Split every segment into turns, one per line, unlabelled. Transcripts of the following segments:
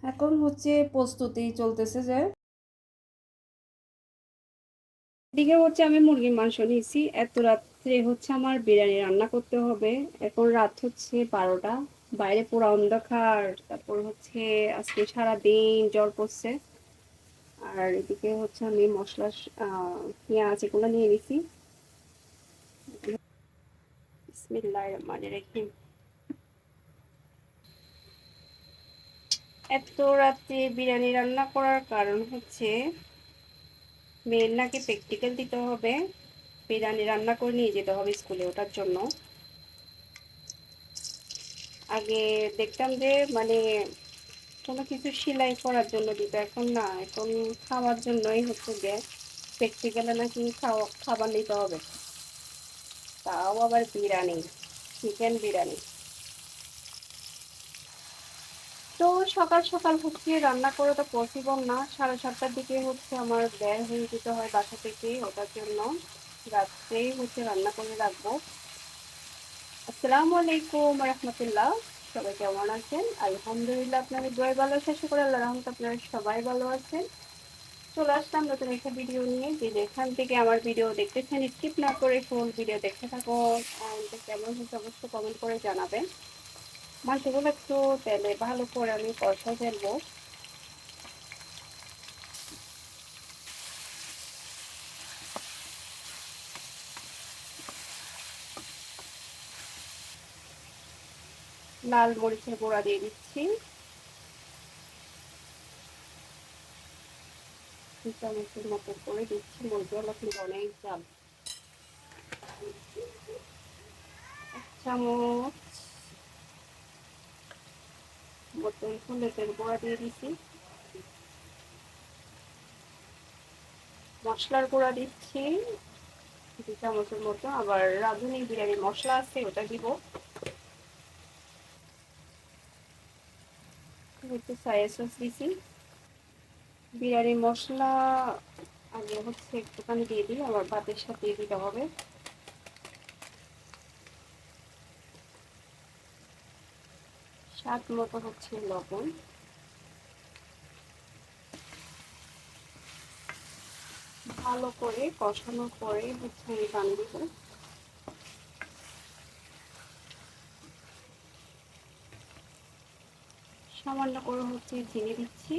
এখন হচ্ছে প্রস্তুতি চলতেছে যে এদিকে হচ্ছে আমি মুরগির মাংস নিয়েছি। এত রাত্রে হচ্ছে আমার বিরিয়ানি রান্না করতে হবে। এখন রাত হচ্ছে 12টা, বাইরে পুরো অন্ধকার। তারপর হচ্ছে আজকে সারাদিন জ্বর পড়ছে। আর এদিকে হচ্ছে আমি মশলা পেঁয়াজ এগুলো নিয়ে নিছি। বিসমিল্লাহির রহমানির রহিম। এত রাত্রে বিরিয়ানি রান্না করার কারণ হচ্ছে মেয়ের নাকি প্র্যাকটিক্যাল দিতে হবে, বিরিয়ানি রান্না করে নিয়ে যেতে হবে স্কুলে, ওঠার জন্য। আগে দেখতাম যে মানে কোনো কিছু সেলাই করার জন্য দিত, এখন না, এখন খাওয়ার জন্যই হচ্ছে যে প্র্যাকটিক্যালে নাকি খাবার নিতে হবে, তাও আবার বিরিয়ানি, চিকেন বিরিয়ানি। তো সকাল সকাল হচ্ছে রান্না করে তো পসিবল না, 7:30টার দিকে হচ্ছে আমার বের হয়ে যেতে হয় বাসা থেকে, ওটার জন্য রাত্রেই হচ্ছে রান্না করে রাখবো। আসসালামু আলাইকুম রহমতুল্লাহ। সবাই কেমন আছেন? আলহামদুলিল্লাহ, আপনাদের দোয়ায় ভালো আছে, আশা করি আল্লাহর রহমতে আপনারা সবাই ভালো আছেন। চলে আসলাম নতুন একটা ভিডিও নিয়ে। যে যেখান থেকে আমার ভিডিও দেখতেছেন স্কিপ না করে ফুল ভিডিও দেখতে থাকুন। কেমন হচ্ছে অবশ্যই কমেন্ট করে জানাবেন। মাংসগুলো একটু তেলে ভালো করে আমি কষাই ফেলবো। লাল মরিচের গুঁড়া দিয়ে দিচ্ছি, 2 চামচের মতো করে দিচ্ছি। মরিচগুলো কিন্তু অনেক জাল। 1 চামচ মতো হলুদের গুঁড়া দিয়ে দিচ্ছি, মশলার গুঁড়া দিচ্ছি 2 চামচের মতো, আবার রাঁধুনি বিরিয়ানি মশলা আছে ওটা দিব, একটু সয়া সস দিছি। বিরিয়ানি মশলা আগে হচ্ছে একটুখানি দিয়ে দিই, আবার ভাতের সাথে দিতে হবে। স্বাদ মতো হচ্ছে লবণ। ভালো করে কষানোর পরে হচ্ছে আমি পান দিব। সামান্য করে হচ্ছে ঝিঙে দিচ্ছি,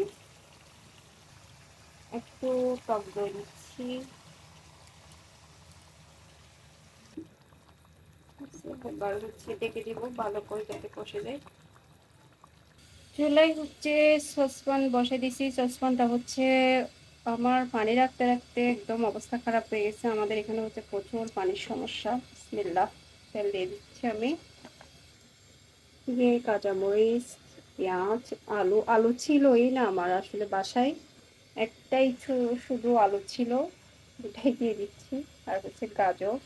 একটু টক দই দিচ্ছি, এবার হচ্ছে ডেকে দিব ভালো করে যাতে কষে যায়। চুলায় হচ্ছে সসপ্যান বসে দিছি। সসপ্যানটা হচ্ছে আমার পানি রাখতে রাখতে একদম অবস্থা খারাপ হয়ে গেছে। আমাদের এখানে হচ্ছে প্রচুর পানির সমস্যা। বিসমিল্লাহ, তেল দিয়ে দিচ্ছি আমি। দিয়ে কাঁচামরিচ, পেঁয়াজ, আলু, আলু ছিলই না আমার আসলে বাসায়, একটাই শুধু আলু ছিল, দুটাই দিয়ে দিচ্ছি। আর হচ্ছে গাজর,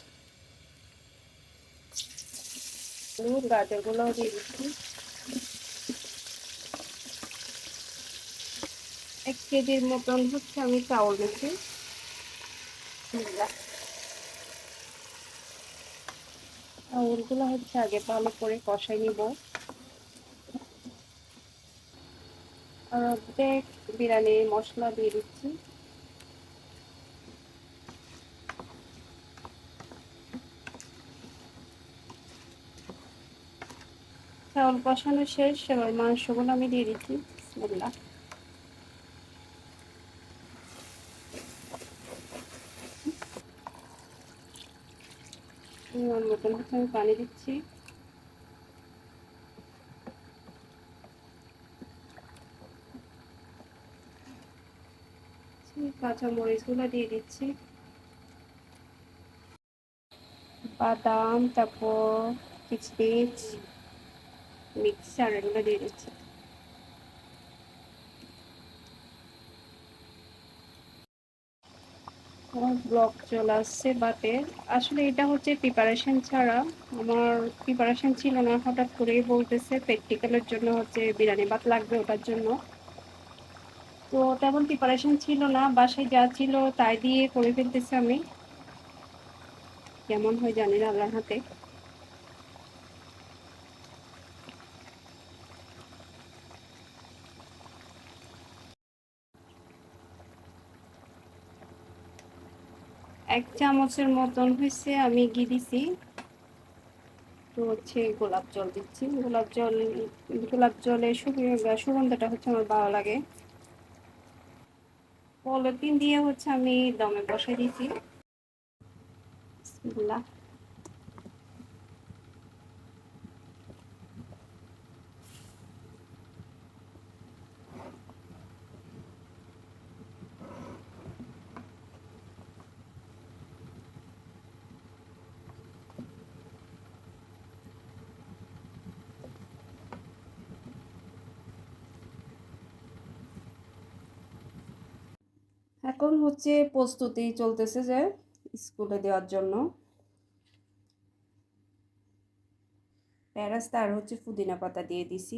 আলু গাজরগুলোও দিয়ে দিচ্ছি। 1 কেজির মতন হচ্ছে আমি চাউল দিচ্ছি। চাউলগুলো হচ্ছে আগে ভালো করে কষাই নিব। আর অর্ধেক বিরিয়ানি মশলা দিয়ে দিচ্ছি। চাউল কষানো শেষ, এবার মাংসগুলো আমি দিয়ে দিচ্ছি। বিসমিল্লাহ। মতন হচ্ছে আমি পানি দিচ্ছি। কাঁচা মরিচগুলো দিয়ে দিচ্ছি, বাদাম, তারপর কিচমিচ, মিক্সার এগুলো দিয়ে দিচ্ছি। আমার ব্লগ চলে আসছে বাতে। আসলে এটা হচ্ছে প্রিপারেশন ছাড়া, আমার প্রিপারেশন ছিল না, হঠাৎ করেই বলতেছে প্র্যাকটিক্যালের জন্য হচ্ছে বিরিয়ানি ভাত লাগবে, ওটার জন্য। তো তেমন প্রিপারেশন ছিল না, বাসায় যা ছিল তাই দিয়ে করে ফেলতেছি আমি। কেমন হয় জানি না, আল্লাহর হাতে। 1 চামচের মতন হয়েছে আমি ঘি দিছি। তো হচ্ছে গোলাপ জল দিচ্ছি। গোলাপ জলের সুগন্ধটা হচ্ছে আমার ভালো লাগে। পলিথিন দিয়ে হচ্ছে আমি দমে বসাই দিয়েছি। বিসমিল্লাহ। এখন হচ্ছে প্রস্তুতি চলতেছে যে স্কুলে দেওয়ার জন্য। বেরেস্তা আর হচ্ছে পুদিনা পাতা দিয়ে দিছি।